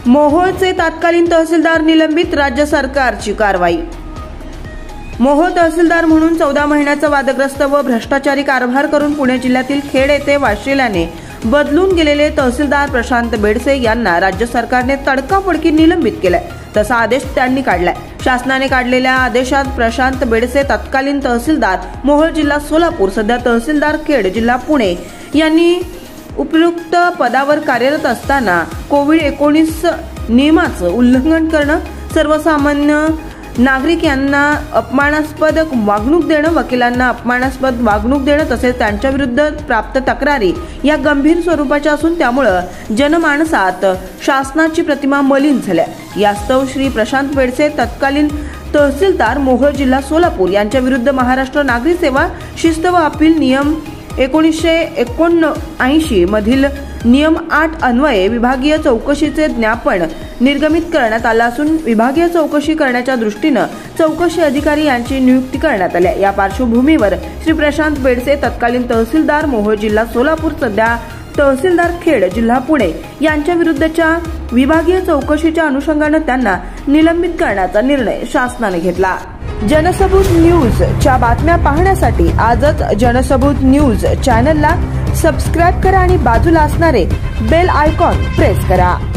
मोहोळचे तत्कालीन तहसीलदार निलंबित, राज्य सरकारची कारवाई। मोहोळ तहसीलदार म्हणून 14 महिन्याचा वादग्रस्त व भ्रष्टाचारी कारभार करून पुणे जिल्ह्यातील खेड येथे वाशिल्याने बदलून गेलेले तहसीलदार प्रशांत बेडसे यांना राज्य सरकारने तडकाफडकी निलंबित केलाय। तसा आदेश त्यांनी काढलाय। शासनाने काढलेल्या आदेशात प्रशांत बेडसे तत्कालीन तहसीलदार मोहोळ जिल्हा सोलापूर, सध्या तहसीलदार खेड जिल्हा पुणे यांनी उपयुक्त पदावर कार्यरत असताना कोविड-19 नियमाचं उल्लंघन करणं, सर्वसामान्य नागरिक यांना अपमानास्पद वागणूक देणं, वकिलांना अपमानास्पद वागणूक देणं तसेच त्यांच्या विरुद्ध प्राप्त तक्रारी या गंभीर स्वरूपाच्या असून त्यामुळे जनमानसात शासनाची प्रतिमा मलिन झाल्या। यास्तव श्री प्रशांत बेडसे तत्कालीन तहसीलदार मोहोळ जिल्हा सोलापूर यांच्या विरुद्ध महाराष्ट्र नागरी सेवा शिस्त व अपील नियम 1979 मधील नियम 8 अन्वये विभागीय चौकशीचे ज्ञापन निर्गमित करण्यात आलं असून विभागीय चौकशी करण्याच्या दृष्टीने चौकशी अधिकारी यांची नियुक्ती करण्यात आली। या पार्श्वभूमीवर श्री प्रशांत बेडसे तत्कालीन तहसीलदार मोहोळ जिल्हा सोलापूर, सध्या तहसीलदार खेड जिल्हा पुणे यांच्या विरुद्धच्या विभागीय चौकशीच्या अनुषंगाने त्यांना निलंबित करण्याचा निर्णय शासनाने घेतला। जनसबूत न्यूजच्या बातम्या पाहण्यासाठी आजच जनसबूत न्यूज चॅनलला सबस्क्राइब करा आणि बाजूला असणारे बेल आयकॉन प्रेस करा।